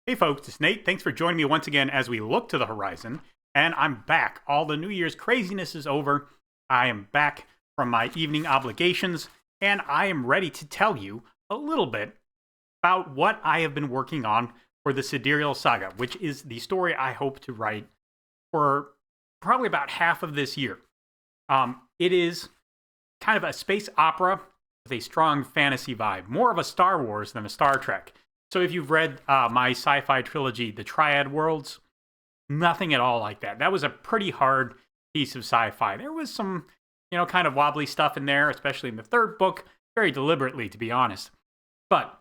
Hey folks, it's Nate. Thanks for joining me once again as we look to the horizon. And I'm back. All the New Year's craziness is over. I am back from my evening obligations, and I am ready to tell you a little bit about what I have been working on for the Sidereal Saga, which is the story I hope to write for probably about half of this year. It is kind of a space opera with a strong fantasy vibe, more of a Star Wars than a Star Trek. So if you've read my sci-fi trilogy, The Triad Worlds, nothing at all like that. That was a pretty hard piece of sci-fi. There was some, kind of wobbly stuff in there, especially in the third book, very deliberately, to be honest. But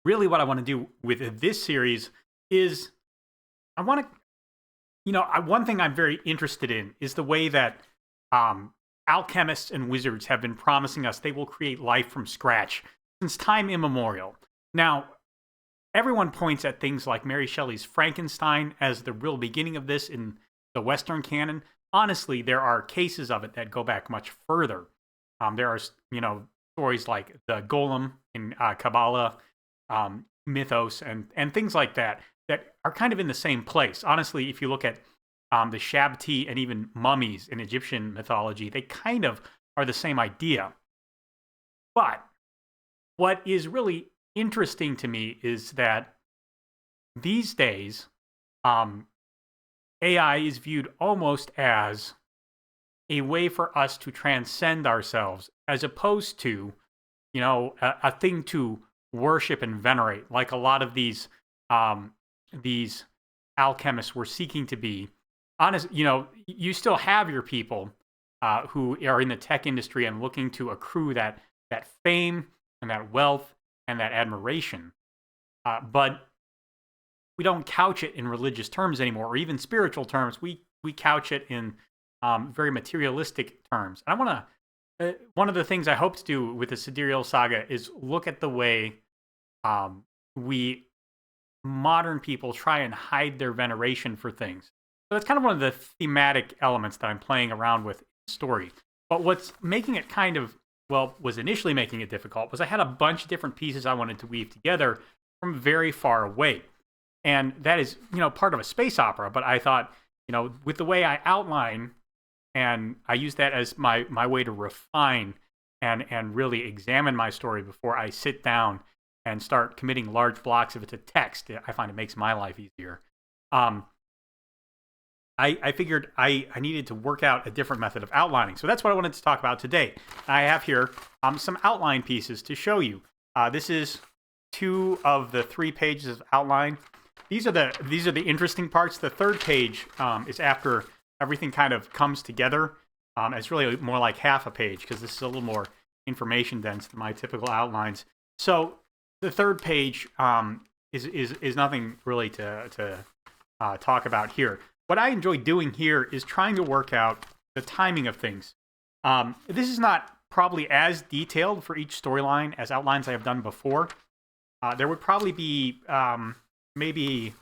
really what I want to do with this series is I want to, one thing I'm very interested in is the way that alchemists and wizards have been promising us they will create life from scratch since time immemorial. Now, everyone points at things like Mary Shelley's Frankenstein as the real beginning of this in the Western canon. Honestly, there are cases of it that go back much further. There are, stories like the Golem in Kabbalah mythos and things like that that are kind of in the same place. Honestly, if you look at the Shabti and even mummies in Egyptian mythology, they kind of are the same idea. But what is really interesting to me is that these days, AI is viewed almost as a way for us to transcend ourselves, as opposed to, a thing to worship and venerate, like a lot of these alchemists were seeking to be. Honest, you still have your people who are in the tech industry and looking to accrue that fame and that wealth and that admiration. But we don't couch it in religious terms anymore, or even spiritual terms. We couch it in very materialistic terms. And I want to, one of the things I hope to do with the Sidereal Saga is look at the way we modern people try and hide their veneration for things. So that's kind of one of the thematic elements that I'm playing around with in the story. But what's making it was initially making it difficult was I had a bunch of different pieces I wanted to weave together from very far away. And that is, part of a space opera. But I thought, with the way I outline, and I use that as my way to refine and really examine my story before I sit down and start committing large blocks of it to text. I find it makes my life easier. I figured I needed to work out a different method of outlining. So that's what I wanted to talk about today. I have here some outline pieces to show you. This is 2 of the 3 pages of outline. These are the interesting parts. The third page is after everything kind of comes together. It's really more like half a page because this is a little more information dense than my typical outlines. So the third page is nothing really to talk about here. What I enjoy doing here is trying to work out the timing of things. This is not probably as detailed for each storyline as outlines I have done before. There would probably be maybe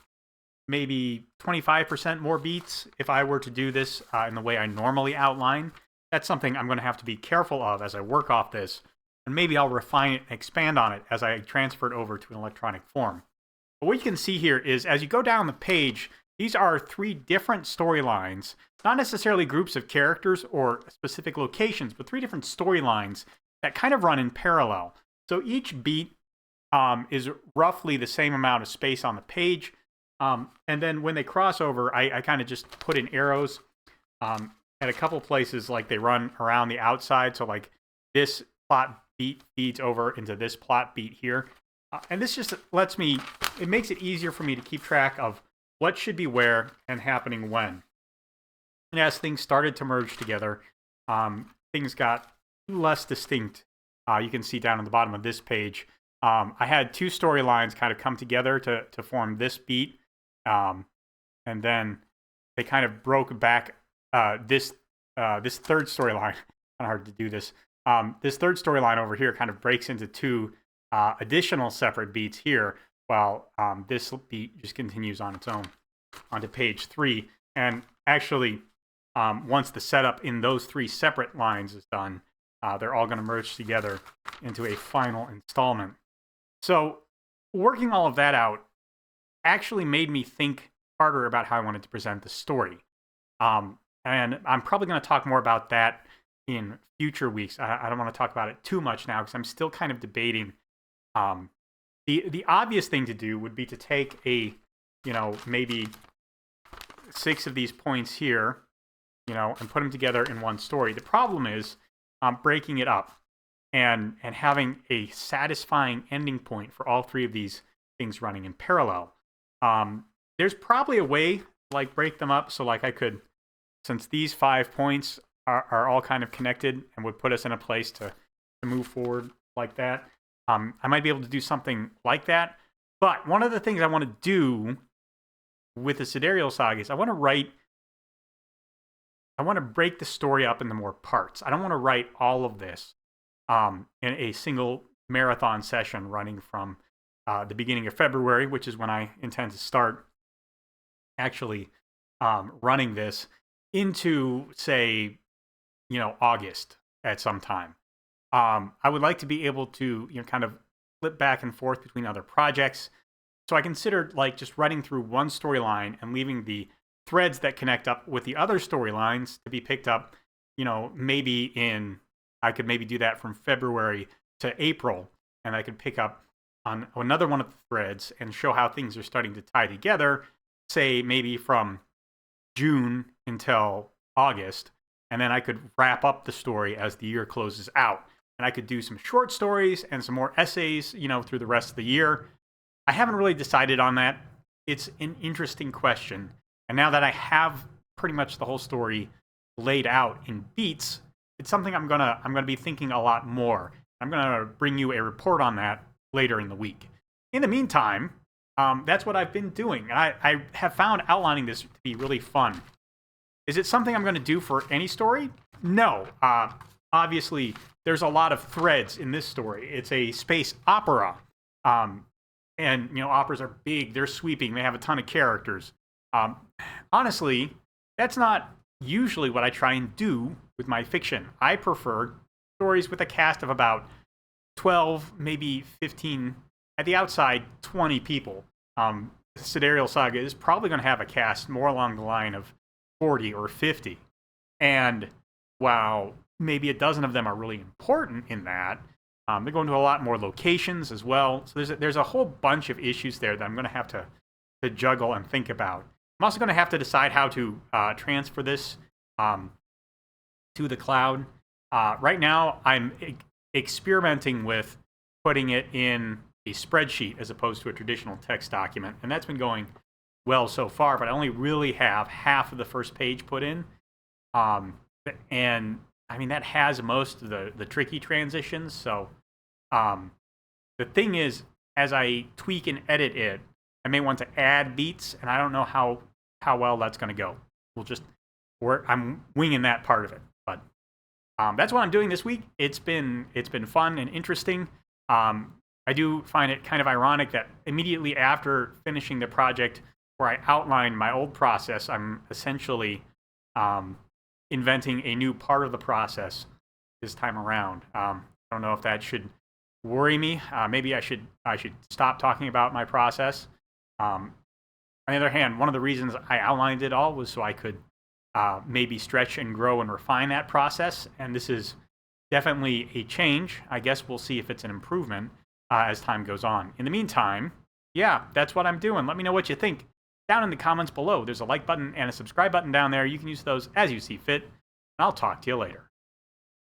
25% more beats if I were to do this in the way I normally outline. That's something I'm going to have to be careful of as I work off this, and maybe I'll refine it and expand on it as I transfer it over to an electronic form. But what you can see here is as you go down the page, these are 3 different storylines, not necessarily groups of characters or specific locations, but 3 different storylines that kind of run in parallel. So each beat is roughly the same amount of space on the page. And then when they cross over, I kind of just put in arrows at a couple places, like they run around the outside. So like this plot beat feeds over into this plot beat here. And this just it makes it easier for me to keep track of what should be where and happening when. And as things started to merge together, things got less distinct. You can see down on the bottom of this page, I had 2 storylines kind of come together to form this beat. And then they kind of broke back this third storyline. Kind of hard to do this. This third storyline over here kind of breaks into 2 additional separate beats here, while this beat just continues on its own onto page 3. And actually, once the setup in those 3 separate lines is done, they're all going to merge together into a final installment. So working all of that out actually made me think harder about how I wanted to present the story. And I'm probably going to talk more about that in future weeks. I don't want to talk about it too much now because I'm still kind of debating. The obvious thing to do would be to take maybe 6 of these points here, and put them together in one story. The problem is breaking it up and having a satisfying ending point for all 3 of these things running in parallel. There's probably a way like break them up so like I could, since these 5 points are all kind of connected and would put us in a place to move forward like that. I might be able to do something like that. But one of the things I want to do with the Sidereal Saga is I want to break the story up into more parts. I don't want to write all of this in a single marathon session running from the beginning of February, which is when I intend to start actually running this, into, say, August at some time. I would like to be able to, kind of flip back and forth between other projects. So I considered like just running through one storyline and leaving the threads that connect up with the other storylines to be picked up, I could maybe do that from February to April, and I could pick up on another one of the threads and show how things are starting to tie together, say maybe from June until August, and then I could wrap up the story as the year closes out. And I could do some short stories and some more essays, through the rest of the year. I haven't really decided on that. It's an interesting question. And now that I have pretty much the whole story laid out in beats, it's something I'm gonna be thinking a lot more. I'm gonna bring you a report on that later in the week. In the meantime, that's what I've been doing. And I have found outlining this to be really fun. Is it something I'm going to do for any story? No. Obviously, there's a lot of threads in this story. It's a space opera. And, operas are big. They're sweeping. They have a ton of characters. Honestly, that's not usually what I try and do with my fiction. I prefer stories with a cast of about 12, maybe 15, at the outside, 20 people. Sidereal Saga is probably going to have a cast more along the line of 40 or 50. And while maybe a dozen of them are really important in that, they're going to a lot more locations as well. So there's a whole bunch of issues there that I'm going to have to juggle and think about. I'm also going to have to decide how to transfer this to the cloud. Right now, I'm experimenting with putting it in a spreadsheet as opposed to a traditional text document. And that's been going well so far, but I only really have half of the first page put in. And I mean, that has most of the tricky transitions. So the thing is, as I tweak and edit it, I may want to add beats, and I don't know how well that's going to go. I'm winging that part of it. But that's what I'm doing this week. It's been fun and interesting. I do find it kind of ironic that immediately after finishing the project where I outlined my old process, I'm essentially inventing a new part of the process this time around. I don't know if that should worry me. Maybe I should stop talking about my process. On the other hand, one of the reasons I outlined it all was so I could maybe stretch and grow and refine that process. And this is definitely a change. I guess we'll see if it's an improvement as time goes on. In the meantime, yeah, that's what I'm doing. Let me know what you think down in the comments below. There's a like button and a subscribe button down there. You can use those as you see fit. And I'll talk to you later.